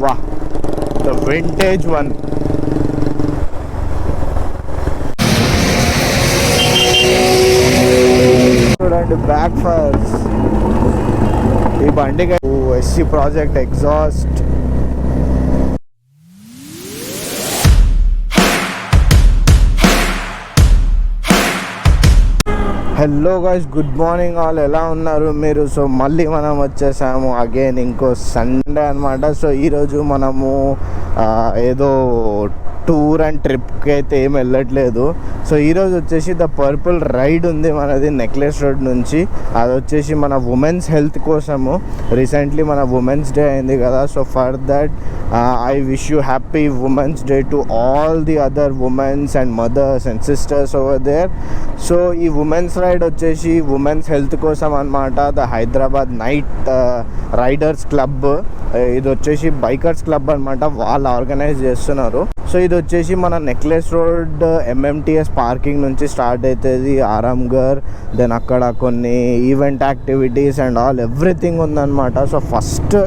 Wow, the vintage one. చూడండి back fires ఈ బండికి SC project exhaust. Hello guys, good morning all. ఎలా ఉన్నారు మీరు? సో మళ్ళీ మనం వచ్చేసాము అగైన్ ఇంకో సండే అనమాట. సో ఈరోజు మనము ఏదో టూర్ అండ్ ట్రిప్కి అయితే ఏం వెళ్ళట్లేదు. సో ఈరోజు వచ్చేసి ద పర్పుల్ రైడ్ ఉంది మనది నెక్లెస్ రోడ్ నుంచి. అది వచ్చేసి మన ఉమెన్స్ హెల్త్ కోసము. రీసెంట్లీ మన ఉమెన్స్ డే అయింది కదా. So for that I wish you happy women's day to all the other women's and mothers and sisters over there. So ఈ ఉమెన్స్ రైడ్ వచ్చేసి ఉమెన్స్ హెల్త్ కోసం అనమాట. The Hyderabad night riders club, ఇది వచ్చేసి bikers club అనమాట, వాళ్ళు organise చేస్తున్నారు. So ఇది వచ్చేసి మన నెక్లెస్ రోడ్ ఎంఎంటీఎస్ పార్కింగ్ నుంచి స్టార్ట్ అవుతుంది, ఆరాంఘర్, దెన్ అక్కడ కొన్ని event activities and all everything ఉందన్నమాట. సో ఫస్ట్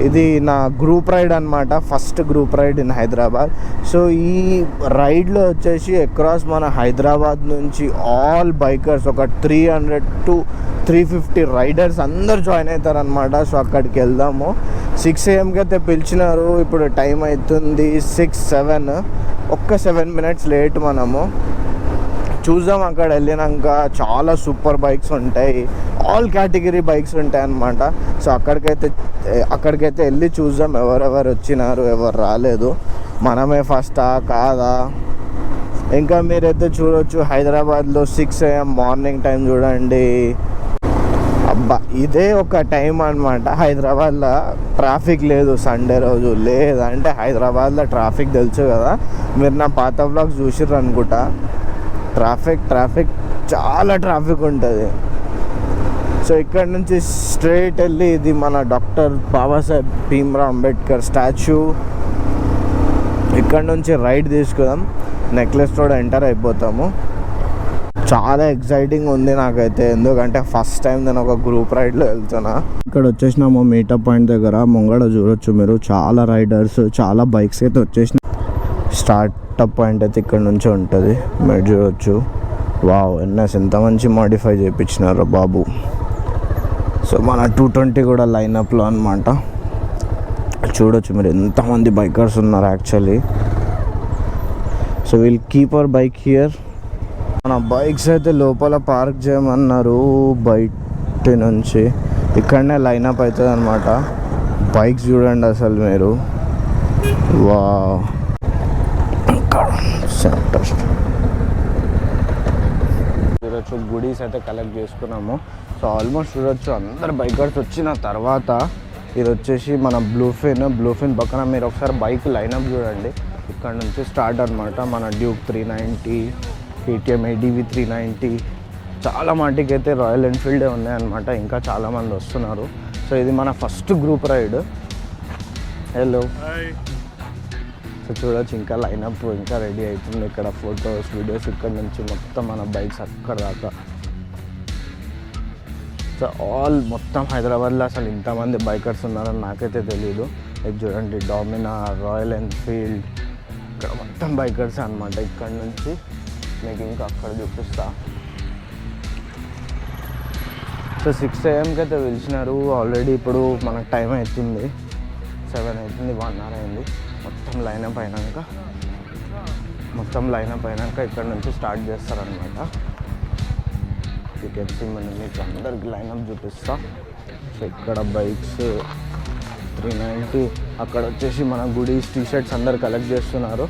ఇది నా గ్రూప్ రైడ్ అనమాట, first group ride in Hyderabad. So ఈ రైడ్లో వచ్చేసి అక్రాస్ మన హైదరాబాద్ నుంచి ఆల్ బైకర్స్ ఒక 300 to 350 రైడర్స్ అందరు జాయిన్ అవుతారనమాట. సో అక్కడికి వెళ్దాము. 6 AM అయితే పిలిచినారు, ఇప్పుడు టైం అవుతుంది 6-7, ఒక్క 7 minutes లేట్. మనము చూద్దాం అక్కడ వెళ్ళినాక. చాలా సూపర్ బైక్స్ ఉంటాయి, ఆల్ కేటగిరీ బైక్స్ ఉంటాయి అన్నమాట. సో అక్కడికైతే వెళ్ళి చూద్దాం ఎవరెవరు వచ్చినారు, ఎవరు రాలేదు, మనమే ఫస్టా కాదా. ఇంకా మీరైతే చూడొచ్చు హైదరాబాద్లో 6 AM మార్నింగ్ టైం చూడండి. అబ్బా, ఇదే ఒక టైం అనమాట. హైదరాబాద్లో ట్రాఫిక్ లేదు సండే రోజు. లేదంటే హైదరాబాద్లో ట్రాఫిక్ తెలుసు కదా, మీరు నా పాత వ్లాగ్స్ చూసిర్రు అనుకుంటా. ట్రాఫిక్ చాలా ట్రాఫిక్ ఉంటుంది. సో ఇక్కడ నుంచి స్ట్రైట్ వెళ్ళి ఇది మన డాక్టర్ బాబాసాహెబ్ భీమ్రావ్ అంబేద్కర్ స్టాచ్యూ. ఇక్కడ నుంచి రైడ్ తీసుకుందాం, నెక్లెస్ రోడ్ ఎంటర్ అయిపోతాము. చాలా ఎక్సైటింగ్ ఉంది నాకైతే, ఎందుకంటే ఫస్ట్ టైం నేను ఒక గ్రూప్ రైడ్లో వెళ్తున్నా. ఇక్కడ వచ్చేసినాము మీటప్ పాయింట్ దగ్గర. ముంగడ చూడొచ్చు మీరు, చాలా రైడర్స్, చాలా బైక్స్ అయితే వచ్చేసిన. స్టార్టప్ పాయింట్ అయితే ఇక్కడ నుంచి ఉంటుంది, మీరు చూడొచ్చు. వావ్, ఎన్ఎస్ ఎంత మంచి మాడిఫై చేయించినారు బాబు. సో మన 220 కూడా లైనప్లో అనమాట. చూడొచ్చు మీరు ఎంతమంది బైకర్స్ ఉన్నారు actually. So will keep our bike here. మన బైక్స్ అయితే లోపల పార్క్ చేయమన్నారు, బయట నుంచి ఇక్కడనే లైనప్ అవుతుంది అనమాట. బైక్స్ చూడండి అసలు మీరు. వా, సెంటర్ చూడొచ్చు, గుడీస్ అయితే కలెక్ట్ చేసుకున్నాము. సో ఆల్మోస్ట్ చూడొచ్చు అందరు బైకర్స్ వచ్చిన తర్వాత ఇది వచ్చేసి మన బ్లూఫిన్ పక్కన మీరు ఒకసారి బైక్ లైనప్ చూడండి. ఇక్కడ నుంచి స్టార్ట్ అనమాట. మన డ్యూక్ 390, KTM ADV 390, చాలా మటుకు అయితే రాయల్ ఎన్ఫీల్డే ఉన్నాయన్నమాట. ఇంకా చాలామంది వస్తున్నారు. సో ఇది మన first group ride. Hello, so చూడొచ్చు ఇంకా లైనప్ ఇంకా రెడీ అవుతుంది. ఇక్కడ ఫొటోస్, వీడియోస్ ఇక్కడ నుంచి మొత్తం మన బైక్స్ అక్కడ దాకా. సో ఆల్ మొత్తం హైదరాబాద్లో అసలు ఇంతమంది బైకర్స్ ఉన్నారని నాకైతే తెలీదు. ఇది చూడండి, డామినార్, రాయల్ ఎన్ఫీల్డ్, ఇక్కడ మొత్తం బైకర్స్ అనమాట. ఇక్కడ నుంచి మీకు ఇంకా అక్కడ చూపిస్తా. సో 6 AM అయితే పిలిచినారు. ఆల్రెడీ ఇప్పుడు మనకు టైం అవుతుంది 7 అవుతుంది, 1 hour అయింది. మొత్తం లైనప్ అయినాక ఇక్కడ నుంచి స్టార్ట్ చేస్తారనమాట. టికెట్స్ మీకు అందరికి లైనప్ చూపిస్తా. సో ఇక్కడ బైక్స్ 390, అక్కడ వచ్చేసి మన గుడీస్, టీషర్ట్స్ అందరు కలెక్ట్ చేస్తున్నారు.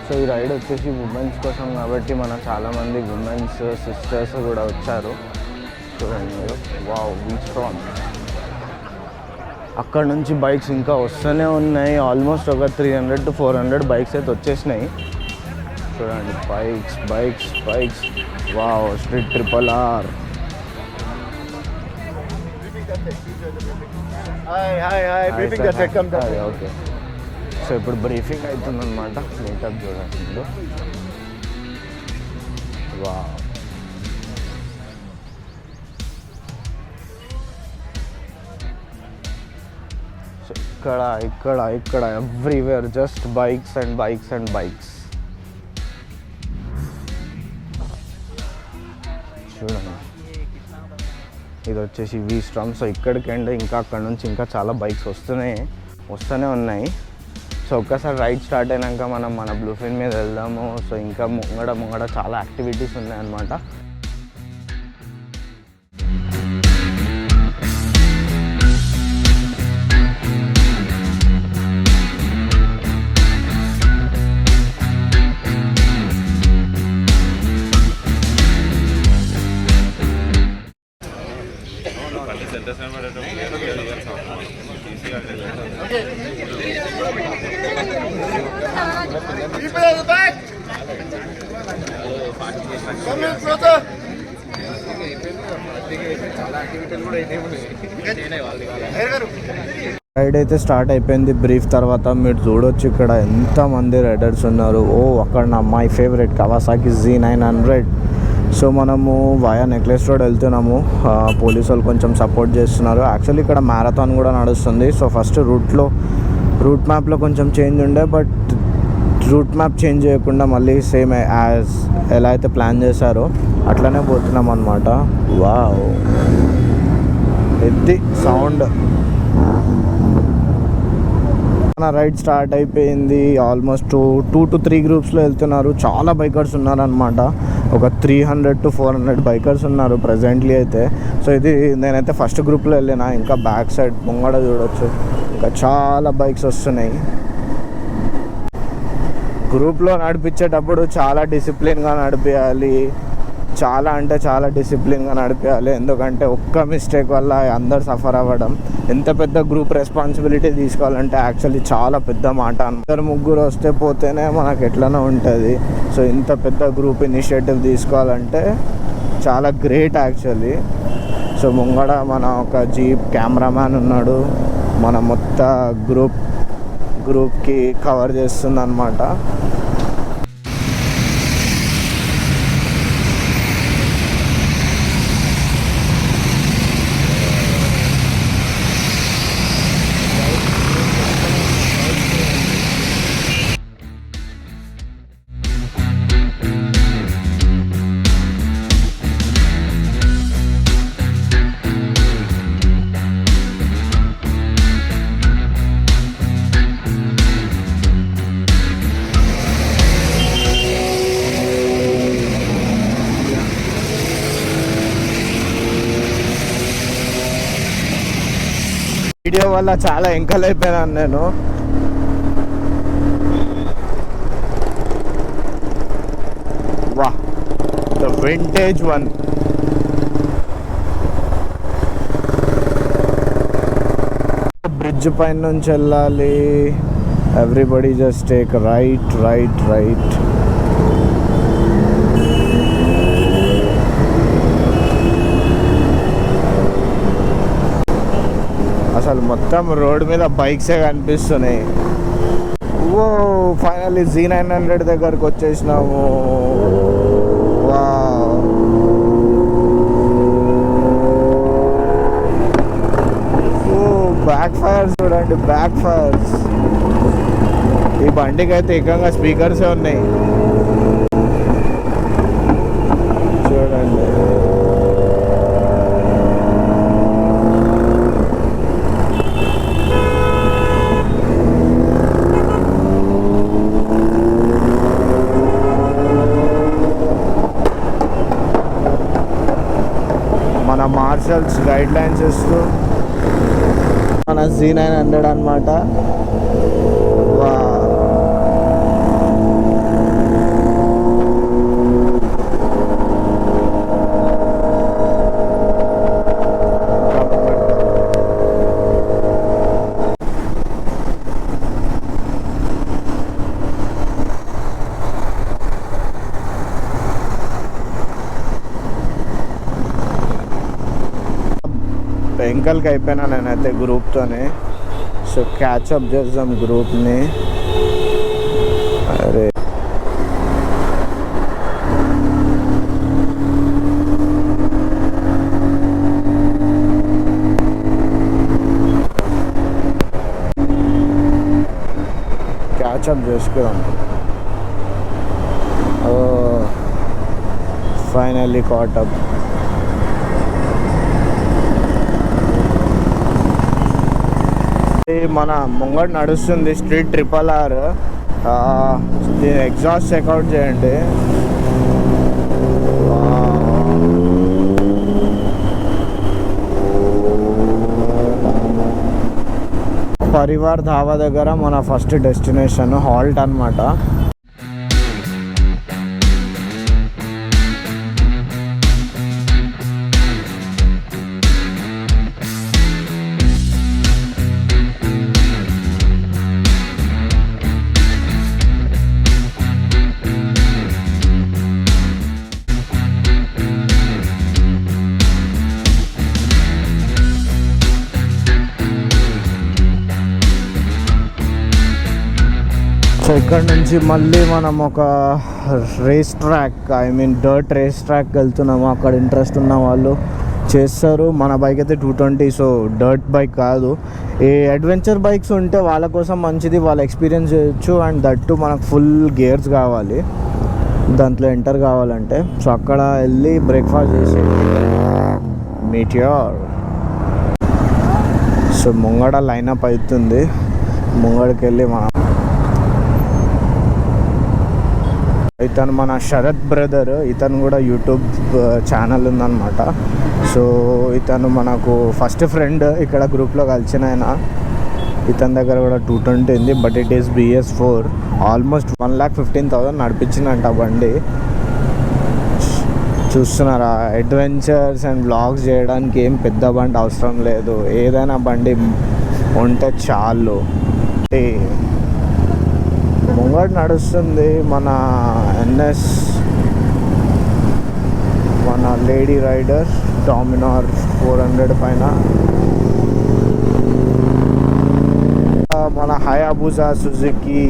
సో ఈ రైడ్ వచ్చేసి ఉమెన్స్ కోసం కాబట్టి మన చాలామంది ఉమెన్స్ సిస్టర్స్ కూడా వచ్చారు. చూడండి మీరు. Wow, beach front. అక్కడ నుంచి బైక్స్ ఇంకా వస్తూనే ఉన్నాయి. ఆల్మోస్ట్ ఒక 300 to 400 బైక్స్ అయితే వచ్చేసినాయి. చూడండి, bikes. Wow, street RRR. Okay, so ఇప్పుడు బ్రీఫింగ్ అవుతుందన్నమాట. మీటప్ చూడండి. వావ్, ఇక్కడ ఇక్కడ ఇక్కడ everywhere just bikes and bikes and bikes. చూడండి, ఇది వచ్చేసి వి స్ట్రాంగ్. సో ఇక్కడికి అండ్ ఇంకా అక్కడ నుంచి ఇంకా చాలా బైక్స్ వస్తూనే ఉన్నాయి. సో ఒక్కసారి రైడ్ స్టార్ట్ అయినాక మనం మన బ్లూఫిన్ మీద వెళ్దాము. సో ఇంకా ముంగడ చాలా యాక్టివిటీస్ ఉన్నాయన్నమాట. రైడ్ అయితే స్టార్ట్ అయిపోయింది. బ్రీఫ్ తర్వాత మీరు చూడొచ్చు ఇక్కడ ఎంతమంది రైడర్స్ ఉన్నారు. అక్కడ నా my favourite Kawasaki Z900. So మనము వయా నెక్లెస్ రోడ్ వెళ్తున్నాము. పోలీసు వాళ్ళు కొంచెం సపోర్ట్ చేస్తున్నారు. యాక్చువల్లీ ఇక్కడ మ్యారథాన్ కూడా నడుస్తుంది. సో ఫస్ట్ రూట్ మ్యాప్లో కొంచెం చేంజ్ ఉండే, బట్ రూట్ మ్యాప్ చేంజ్ చేయకుండా మళ్ళీ సేమ్ యాజ్ ఎలా అయితే ప్లాన్ చేశారో అట్లనే పోతున్నాం అన్నమాట. వావ్, ఇది సౌండ్. మన రైడ్ స్టార్ట్ అయిపోయింది. ఆల్మోస్ట్ 2 to 3 గ్రూప్స్లో వెళ్తున్నారు. చాలా బైకర్స్ ఉన్నారనమాట. ఒక 300 to 400 బైకర్స్ ఉన్నారు ప్రజెంట్లీ అయితే. సో ఇది నేనైతే ఫస్ట్ గ్రూప్లో వెళ్ళిన. ఇంకా బ్యాక్ సైడ్ ముంగడ చూడొచ్చు, ఇంకా చాలా బైక్స్ వస్తున్నాయి. గ్రూప్లో నడిపించేటప్పుడు చాలా డిసిప్లిన్గా నడిపించాలి. చాలా డిసిప్లిన్గా నడిపించాలి. ఎందుకంటే ఒక్క మిస్టేక్ వల్ల అందరు సఫర్ అవ్వడం. ఎంత పెద్ద గ్రూప్ రెస్పాన్సిబిలిటీ తీసుకోవాలంటే యాక్చువల్లీ చాలా పెద్ద మాట. అందరు ముగ్గురు వస్తే పోతేనే మనకు ఎట్లనో ఉంటుంది. సో ఇంత పెద్ద గ్రూప్ ఇనిషియేటివ్ తీసుకోవాలంటే చాలా గ్రేట్ యాక్చువల్లీ. సో ముంగడ మన ఒక జీప్ కెమెరామ్యాన్ ఉన్నాడు. మన మొత్తం గ్రూప్కి కవర్ చేస్తుంది అన్నమాట. వీడియో వల్ల చాలా ఎంకల్ అయిపోయినాను నేను. వా, ద వింటేజ్ వన్. బ్రిడ్జ్ పైన నుంచి వెళ్ళాలి. Everybody just take right. అసలు మొత్తం రోడ్ మీద బైక్సే కనిపిస్తున్నాయి. ఫైనల్లీ Z900 దగ్గరకు వచ్చేసినాము. బ్యాక్ ఫైర్స్ చూడండి, బ్యాక్ ఫైర్స్. ఈ బండికి అయితే ఏకంగా స్పీకర్సే ఉన్నాయి చూడండి. మన మార్షల్స్ గైడ్ లైన్స్ ఇస్తూ మన Z900 అన్నమాట. వెంకల్కి అయిపోయినా నేనైతే గ్రూప్తోనే. సో క్యాచప్ చేద్దాం గ్రూప్ని. అరే క్యాచప్ చేసుకున్నాం. Finally catch up. మన ముంగట నడుస్తుంది స్ట్రీట్ RRR. దీని ఎగ్జాస్ట్ చెక్అవుట్ చేయండి. పరివార్ ధాబా దగ్గర మన ఫస్ట్ డెస్టినేషన్ హాల్ట్ అన్నమాట. సో ఇక్కడ నుంచి మళ్ళీ మనం ఒక race track, dirt race track వెళ్తున్నాము. అక్కడ ఇంట్రెస్ట్ ఉన్న వాళ్ళు చేస్తారు. మన బైక్ అయితే 220, సో డర్ట్ బైక్ కాదు. ఈ అడ్వెంచర్ బైక్స్ ఉంటే వాళ్ళ కోసం మంచిది, వాళ్ళ ఎక్స్పీరియన్స్ చేయొచ్చు. అండ్ దట్టు మనకు ఫుల్ గేర్స్ కావాలి దాంట్లో ఎంటర్ కావాలంటే. సో అక్కడ వెళ్ళి బ్రేక్ఫాస్ట్ చేసి మీటియోర్. సో ముంగడ లైనప్ అవుతుంది. ముంగడికి వెళ్ళి మనం ఇతను మన శరత్ బ్రదర్, ఇతను కూడా యూట్యూబ్ ఛానల్ ఉందన్నమాట. సో ఇతను మనకు ఫస్ట్ ఫ్రెండ్, ఇక్కడ గ్రూప్లో కలిసిన ఆయన. ఇతని దగ్గర కూడా 220 ఉంది, but it is BS4. Almost 1,15,000 నడిపించిందంట బండి. చూస్తున్నారా, అడ్వెంచర్స్ అండ్ బ్లాగ్స్ చేయడానికి ఏం పెద్ద బండి అవసరం లేదు, ఏదైనా బండి ఉంటే చాలు. ముంగట నడుస్తుంది మన NS, మన లేడీ రైడర్ డామినార్ 400 పైన. మన Hayabusa Suzuki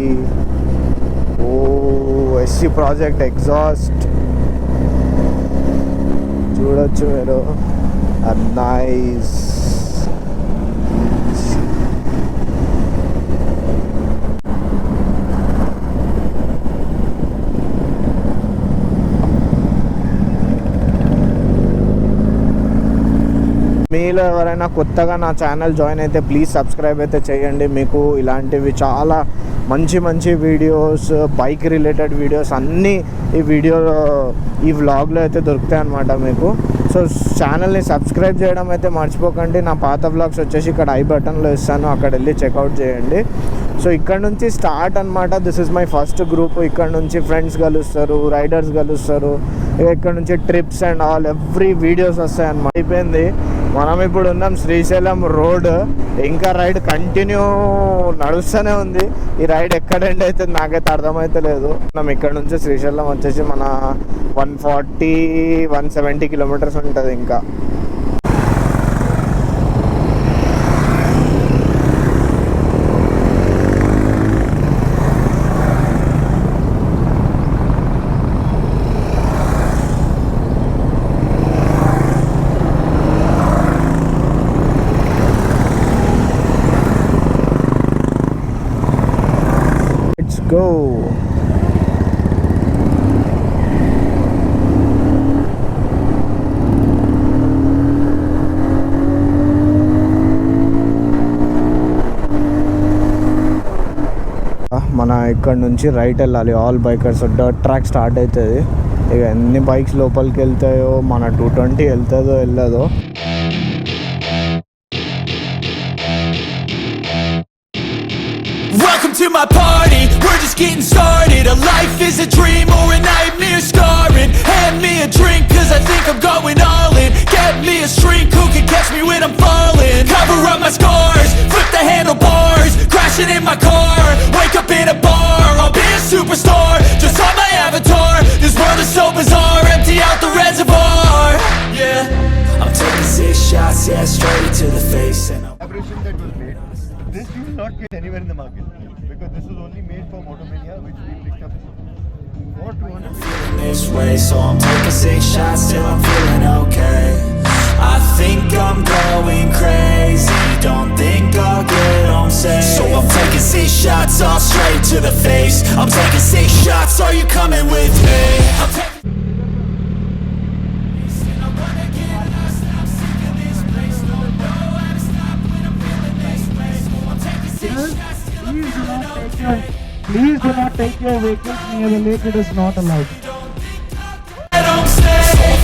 SC project exhaust చూడొచ్చు మీరు. నైస్. మీలో ఎవరైనా కొత్తగా నా ఛానల్ జాయిన్ అయితే ప్లీజ్ సబ్స్క్రైబ్ అయితే చేయండి. మీకు ఇలాంటివి చాలా మంచి మంచి వీడియోస్, బైక్ రిలేటెడ్ వీడియోస్ అన్నీ ఈ వ్లాగ్లో అయితే దొరుకుతాయి అన్నమాట మీకు. సో ఛానల్ని సబ్స్క్రైబ్ చేయడం అయితే మర్చిపోకండి. నా పాత వ్లాగ్స్ వచ్చేసి ఇక్కడ ఐ బటన్లో ఇస్తాను, అక్కడ వెళ్ళి చెక్అవుట్ చేయండి. సో ఇక్కడ నుంచి స్టార్ట్ అనమాట. This is my first group. ఇక్కడ నుంచి ఫ్రెండ్స్ కలుస్తారు, రైడర్స్ కలుస్తారు. ఇక్కడ నుంచి trips and all every videos వస్తాయి అన్నమాట. అయిపోయింది. మనం ఇప్పుడు ఉన్నాం శ్రీశైలం రోడ్. ఇంకా రైడ్ కంటిన్యూ నడుస్తూనే ఉంది. ఈ రైడ్ ఎక్కడ ఎండ్ అవుతుంది నాకైతే అర్థమైతే లేదు. మనం ఇక్కడ నుంచి శ్రీశైలం వచ్చేసి మన 140-170 కిలోమీటర్స్ ఉంటుంది ఇంకా. Go. మన ఇక్కడ నుంచి రైట్ వెళ్ళాలి. All bikers dirt track start అవుతుంది. ఇక ఎన్ని బైక్స్ లోపలికి వెళ్తాయో, మన 220 వెళ్తుందో వెళ్ళదో. Welcome to my party, we're just getting started. A life is a dream or a nightmare scarring. Hand me a drink cause I think I'm going all in. Get me a shrink who can catch me when I'm falling. Cover up my scars, flip the handlebars. Crashing in my car, wake up in a bar. I'll be a superstar, just on my avatar. This world is so bizarre, empty out the reservoir. Yeah, I'm taking 6 shots, yeah, straight to the face. And Collaboration that was made, this you will not get anywhere in the market because this was only made for Motomania, which we picked up for 200. feeling this way, so I'm taking 6 shots till I'm feeling okay. I think I'm going crazy, don't think I'll get home safe. So I'm taking 6 shots all straight to the face. I'm taking 6 shots, are you coming with me? I'm taking Please do not take your vehicles near the lake. It is not allowed.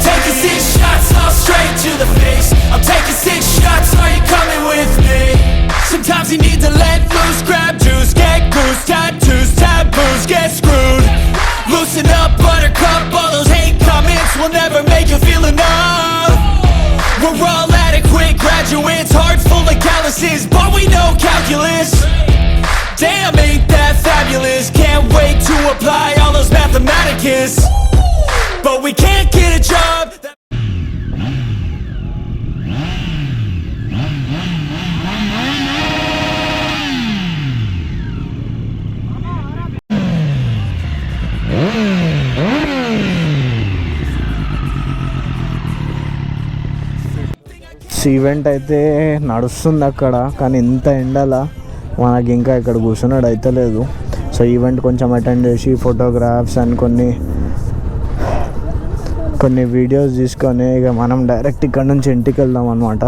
taking 6 shots all straight to the face. I'm taking 6 shots, are you coming with me? Sometimes you need to let loose, grab juice, get goose, tattoos, taboos, get screwed. Loosen up, buttercup, all those hate comments will never make you feel enough. We're all adequate graduates, heart full of calluses, but we know calculus. Damn, ain't that fabulous? Can't wait to apply all those mathematicus. But we can't get a job. Event అయితే నడుస్తుంది అక్కడ, కానీ ఇంత ఎండలా మనకి ఇంకా ఇక్కడ కూర్చున్నాడు అయితే లేదు. సో ఈవెంట్ కొంచెం అటెండ్ చేసి ఫోటోగ్రాఫ్స్ అండ్ కొన్ని వీడియోస్ తీసుకొని ఇక మనం డైరెక్ట్ ఇక్కడ నుంచి ఇంటికి వెళ్దాం అనమాట.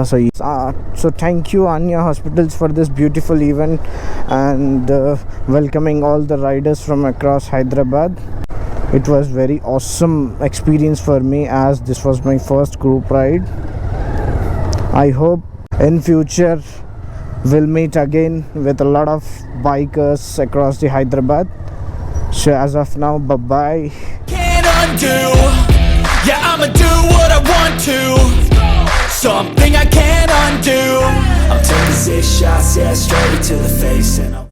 సో థ్యాంక్ యూ అన్య hospitals for this beautiful event and welcoming all the riders from across Hyderabad. It was very awesome experience for me as this was my first group ride. I hope in future we'll meet again with a lot of bikers across the Hyderabad. So as of now, bye bye. Can't undo. Yeah, I'ma do what I want to. Something I can't undo. I'm taking 6 shots, yeah, straight to the face, and I'm